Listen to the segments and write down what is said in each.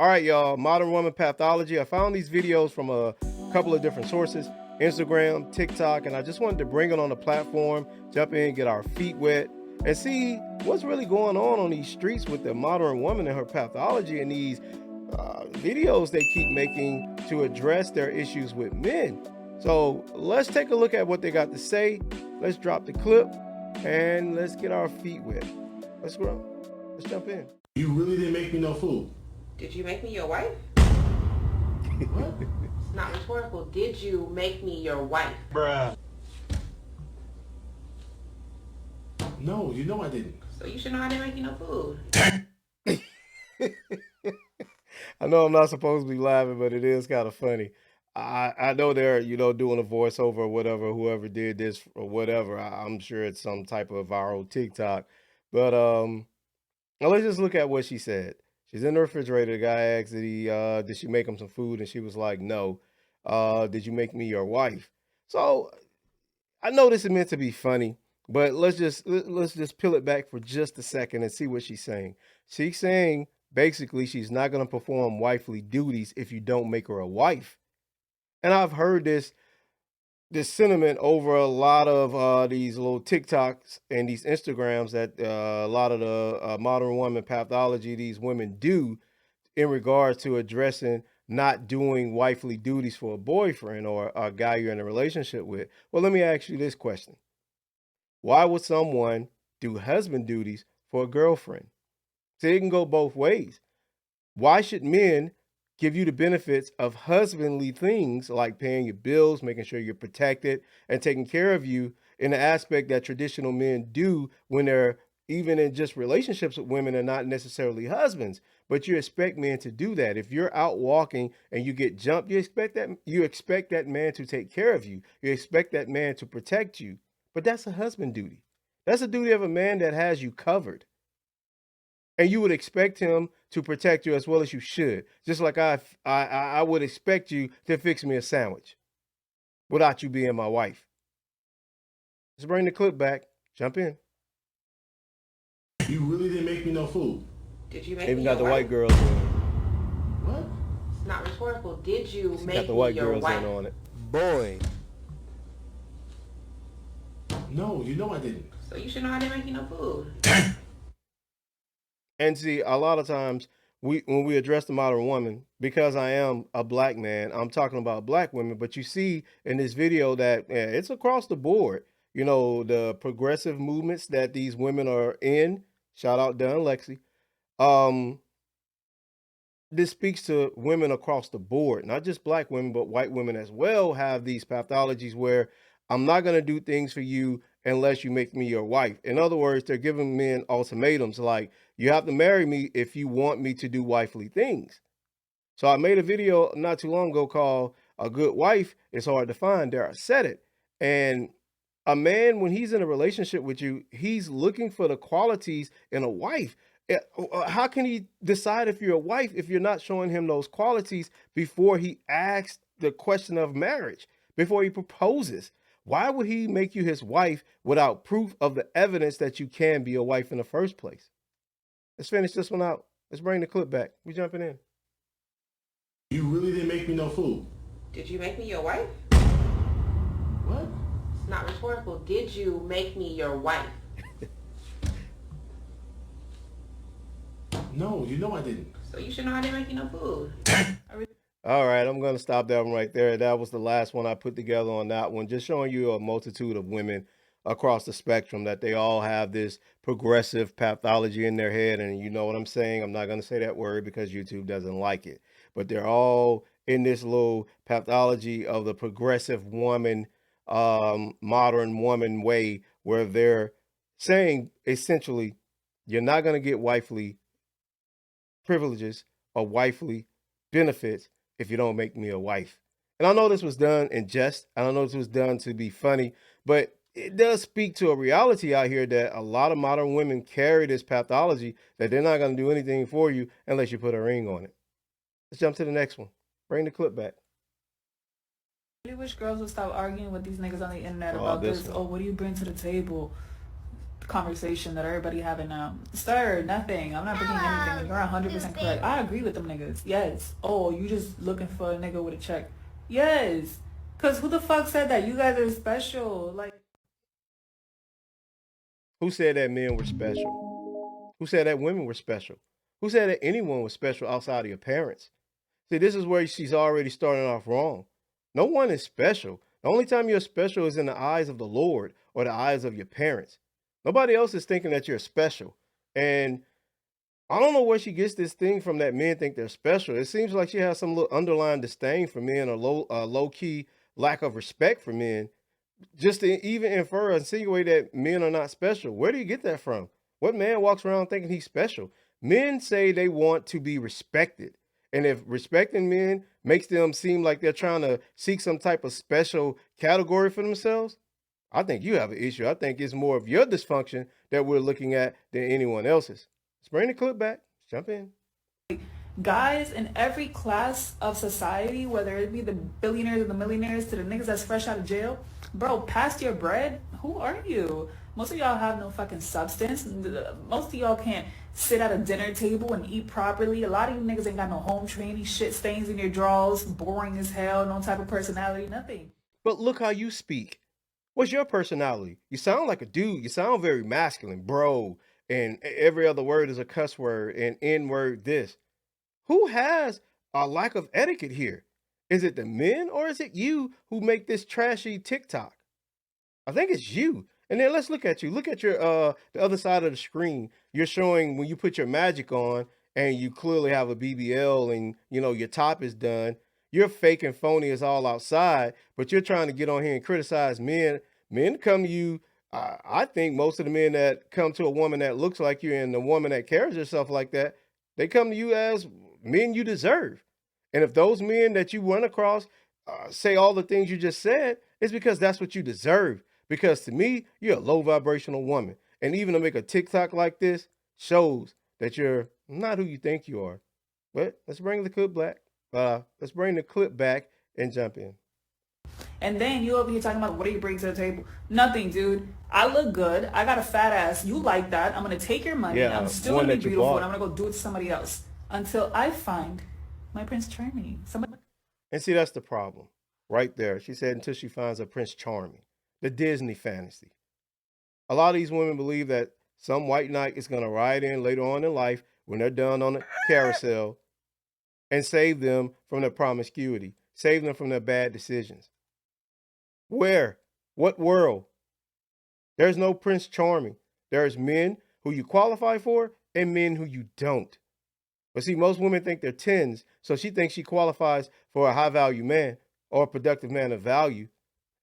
All right, y'all, modern woman pathology. I found these videos from a couple of different sources, Instagram, TikTok, and I just wanted to bring it on the platform, jump in, get our feet wet, and see what's really going on these streets with the modern woman and her pathology and these videos they keep making to address their issues with men. So let's take a look at what they got to say. Let's drop the clip and let's get our feet wet. Let's go. Let's jump in. You really didn't make me no food. Did you make me your wife? What? It's not rhetorical. Did you make me your wife? Bruh. No, you know I didn't. So you should know I didn't make you no food. I know I'm not supposed to be laughing, but it is kind of funny. I know they're, doing a voiceover or whatever, whoever did this or whatever. I'm sure it's some type of viral TikTok. But now let's just look at what she said. She's in the refrigerator. The guy asked, did she make him some food? And she was like, no. Did you make me your wife? So I know this is meant to be funny, but let's just peel it back for just a second and see what she's saying. She's saying basically she's not going to perform wifely duties if you don't make her a wife. And I've heard this sentiment over a lot of these little TikToks and these Instagrams that a lot of the modern woman pathology these women do in regards to addressing not doing wifely duties for a boyfriend or a guy you're in a relationship with. Well, let me ask you this question. Why would someone do husband duties for a girlfriend? So it can go both ways. Why should men give you the benefits of husbandly things like paying your bills, making sure you're protected, and taking care of you in the aspect that traditional men do when they're even in just relationships with women and not necessarily husbands? But you expect men to do that. If you're out walking and you get jumped, you expect that man to take care of you. You expect that man to protect you. But that's a husband duty. That's a duty of a man that has you covered. And you would expect him to protect you as well as you should. Just like I would expect you to fix me a sandwich without you being my wife. Let's bring the clip back. Jump in. You really didn't make me no food. Did you make Even me got your the wife? white girls in. What? It's not rhetorical. Did you make Got the white me your girls wife? in on it. Boy. No, you know I didn't. So you should know I didn't make you no food. And see, a lot of times when we address the modern woman, because I am a black man, I'm talking about black women, but you see in this video that it's across the board. The progressive movements that these women are in. Shout out Dunn Lexi. This speaks to women across the board, not just black women, but white women as well have these pathologies where I'm not going to do things for you unless you make me your wife. In other words, they're giving men ultimatums like, you have to marry me if you want me to do wifely things. So I made a video not too long ago called A Good Wife Is Hard to Find. There I said it. And a man, when he's in a relationship with you, he's looking for the qualities in a wife. How can he decide if you're a wife if you're not showing him those qualities before he asks the question of marriage, before he proposes? Why would he make you his wife without proof of the evidence that you can be a wife in the first place? Let's finish this one out. Let's bring the clip back. We jumping in. You really didn't make me no food. Did you make me your wife? What? It's not rhetorical. Did you make me your wife? No, you know I didn't. So you should know I didn't make you no food. All right, I'm going to stop that one right there. That was the last one I put together on that one, just showing you a multitude of women across the spectrum that they all have this progressive pathology in their head. And you know what I'm saying? I'm not going to say that word because YouTube doesn't like it, but they're all in this little pathology of the progressive woman, modern woman way, where they're saying essentially, you're not going to get wifely privileges or wifely benefits if you don't make me a wife. And I know this was done in jest. I don't know this was done to be funny, but it does speak to a reality out here that a lot of modern women carry this pathology that they're not going to do anything for you unless you put a ring on it. Let's jump to the next one. Bring the clip back. I really wish girls would stop arguing with these niggas on the internet Oh, about this this. one. Oh, what do you bring to the table? conversation that everybody having now. Sir, nothing. I'm not bringing anything. You're 100% correct. I agree with them niggas. Yes. Oh, you just looking for a nigga with a check. Yes. Because who the fuck said that? You guys are special. Like, Who said that men were special? Who said that women were special? Who said that anyone was special outside of your parents? See, this is where she's already starting off wrong. No one is special. The only time you're special is in the eyes of the Lord or the eyes of your parents. Nobody else is thinking that you're special. And I don't know where she gets this thing from that men think they're special. It seems like she has some little underlying disdain for men or low key lack of respect for men, just to even infer or insinuate that men are not special. Where do you get that from? What man walks around thinking he's special? Men say they want to be respected. And if respecting men makes them seem like they're trying to seek some type of special category for themselves, I think you have an issue. I think it's more of your dysfunction that we're looking at than anyone else's. Let's bring the clip back. Let's jump in. guys in every class of society, whether it be the billionaires or the millionaires to the niggas that's fresh out of jail, bro, past your bread, who are you? Most of y'all have no fucking substance. Most of y'all can't sit at a dinner table and eat properly. A lot of you niggas ain't got no home training, shit stains in your drawers, boring as hell, no type of personality, nothing. But look how you speak. What's your personality? You sound like a dude. You sound very masculine, bro. And every other word is a cuss word and N word this. Who has a lack of etiquette here? Is it the men or is it you who make this trashy TikTok? I think it's you. And then let's look at you. Look at your the other side of the screen. You're showing when you put your magic on and you clearly have a BBL and you know your top is done. You're fake and phony as all outside, but you're trying to get on here and criticize men. Men come to you. I think most of the men that come to a woman that looks like you and the woman that carries herself like that, they come to you as men you deserve. And if those men that you run across say all the things you just said, it's because that's what you deserve. Because to me, you're a low vibrational woman. And even to make a TikTok like this shows that you're not who you think you are. But let's bring the clip back. Let's bring the clip back and jump in. And then you over here talking about what do you bring to the table? Nothing, dude. I look good. I got a fat ass. You like that. I'm going to take your money. Yeah, I'm still one going to that be you beautiful. bought. And I'm going to go do it to somebody else until I find my Prince Charming. Somebody. And see, that's the problem right there. She said until she finds a Prince Charming, the Disney fantasy. A lot of these women believe that some white knight is going to ride in later on in life when they're done on the carousel and save them from their promiscuity, save them from their bad decisions. Where? What world? There's no Prince Charming. There's men who you qualify for and men who you don't. But see, most women think they're 10s, so she thinks she qualifies for a high value man or a productive man of value.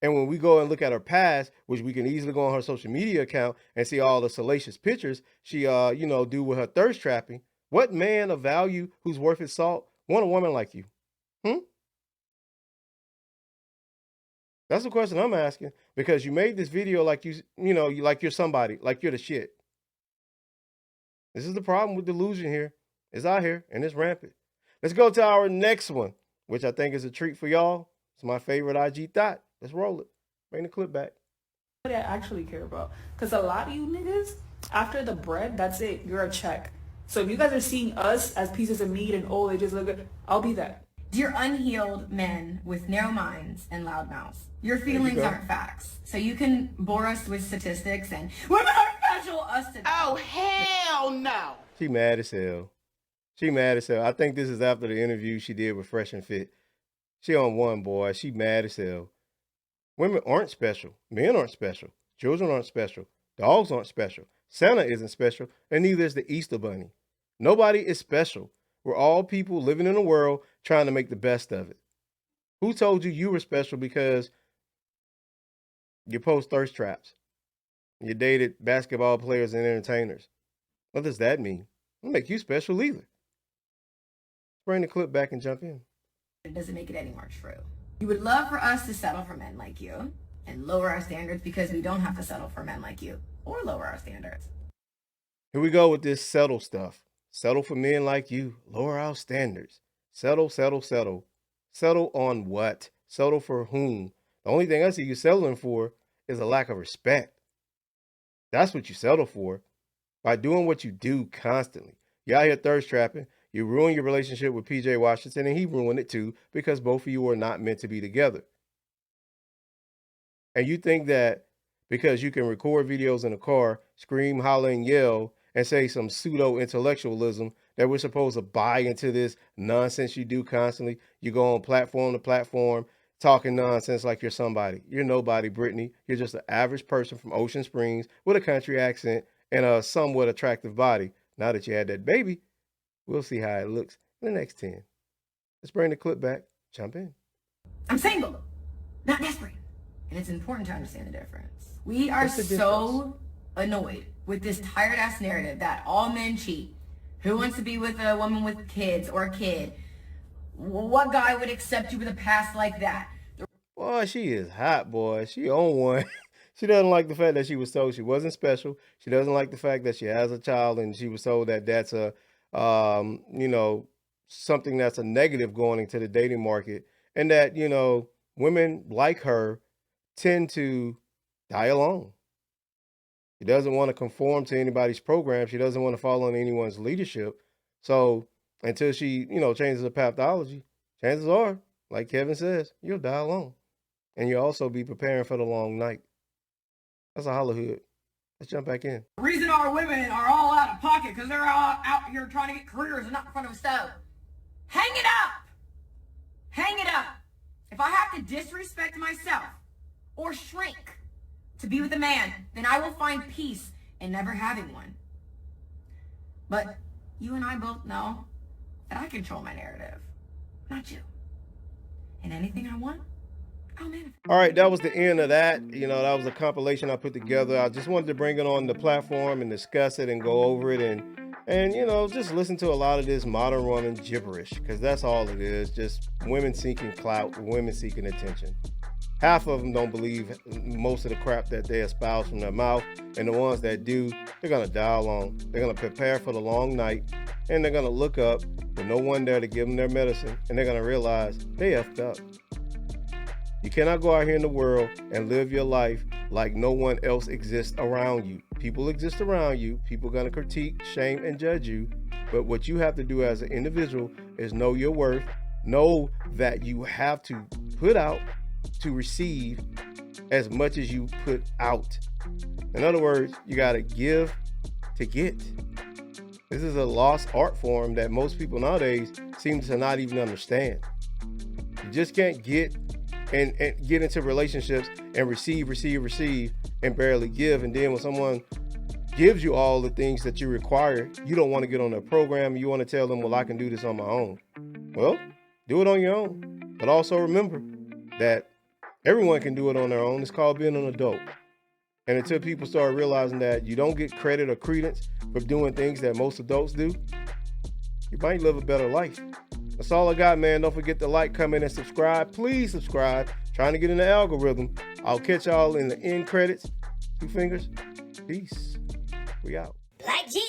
And when we go and look at her past, which we can easily go on her social media account and see all the salacious pictures she, do with her thirst trapping, what man of value who's worth his salt want a woman like you? That's the question I'm asking because you made this video like like you're somebody, like you're the shit. This is the problem with delusion here. It's out here and it's rampant. Let's go to our next one, which I think is a treat for y'all. It's my favorite IG thought. Let's roll it. Bring the clip back. What I actually care about. Because a lot of you niggas, after the bread, that's it. You're a check. So if you guys are seeing us as pieces of meat and oh, they just look good, I'll be that. Dear unhealed men with narrow minds and loud mouths, your feelings aren't facts. So you can bore us with statistics and women are special, us to Oh, hell no. She mad as hell. She mad as hell. I think this is after the interview she did with Fresh and Fit. She on one, boy. She mad as hell. Women aren't special. Men aren't special. Children aren't special. Dogs aren't special. Santa isn't special, and neither is the Easter Bunny. Nobody is special. We're all people living in a world trying to make the best of it. Who told you you were special because you post thirst traps? You dated basketball players and entertainers. What does that mean? It doesn't make you special either. Bring the clip back and jump in. it doesn't make it any more true. You would love for us to settle for men like you and lower our standards because we don't have to settle for men like you or lower our standards. Here we go with this settle stuff. Settle for men like you. Lower our standards. Settle, settle, settle. Settle on what? Settle for whom? The only thing I see you settling for is a lack of respect. That's what you settle for by doing what you do constantly. You out here thirst trapping. You ruin your relationship with PJ Washington, and he ruined it too because both of you are not meant to be together. And you think that because you can record videos in a car, scream, holler, and yell, and say some pseudo intellectualism that we're supposed to buy into this nonsense you do constantly. You go on platform to platform talking nonsense like you're somebody. You're nobody, Brittany. You're just an average person from Ocean Springs with a country accent and a somewhat attractive body. Now that you had that baby, we'll see how it looks in the next 10. Let's bring the clip back. Jump in. I'm single, not desperate. And it's important to understand the difference. We are What's the so annoyed with this tired ass narrative that all men cheat. Who wants to be with a woman with kids or a kid? What guy would accept you with a past like that? Boy, she is hot, boy. She on one. She doesn't like the fact that she was told she wasn't special. She doesn't like the fact that she has a child and she was told that that's a, something that's a negative going into the dating market. And that, women like her tend to die alone. She doesn't want to conform to anybody's program. She doesn't want to follow in anyone's leadership. So until she, changes her pathology, chances are, like Kevin says, you'll die alone. And you'll also be preparing for the long night. That's a Hollywood. Let's jump back in. The reason our women are all out of pocket because they're all out here trying to get careers and not in front of a stove. Hang it up! Hang it up! If I have to disrespect myself or shrink to be with a man, then I will find peace in never having one. But you and I both know that I control my narrative, not you. And anything I want, I'll manifest. All right, that was the end of that. That was a compilation I put together. I just wanted to bring it on the platform and discuss it and go over it and just listen to a lot of this modern woman gibberish, because that's all it is. Just women seeking clout, women seeking attention. Half of them don't believe most of the crap that they espouse from their mouth, and the ones that do, they're gonna die alone. They're gonna prepare for the long night, and they're gonna look up with no one there to give them their medicine, and they're gonna realize they effed up. You cannot go out here in the world and live your life like no one else exists around you. People exist around you. People are going to critique, shame, and judge you. But what you have to do as an individual is know your worth. Know that you have to put out to receive as much as you put out. In other words, you got to give to get. This is a lost art form that most people nowadays seem to not even understand. You just can't get and get into relationships and receive and barely give. And then when someone gives you all the things that you require, you don't want to get on their program. You want to tell them, well, I can do this on my own. Well, do it on your own. But also remember that everyone can do it on their own. It's called being an adult. And until people start realizing that you don't get credit or credence for doing things that most adults do, you might live a better life. That's all I got, man. Don't forget to like, comment, and subscribe. Please subscribe. Trying to get in the algorithm. I'll catch y'all in the end credits. 2 fingers. Peace. We out. Black G.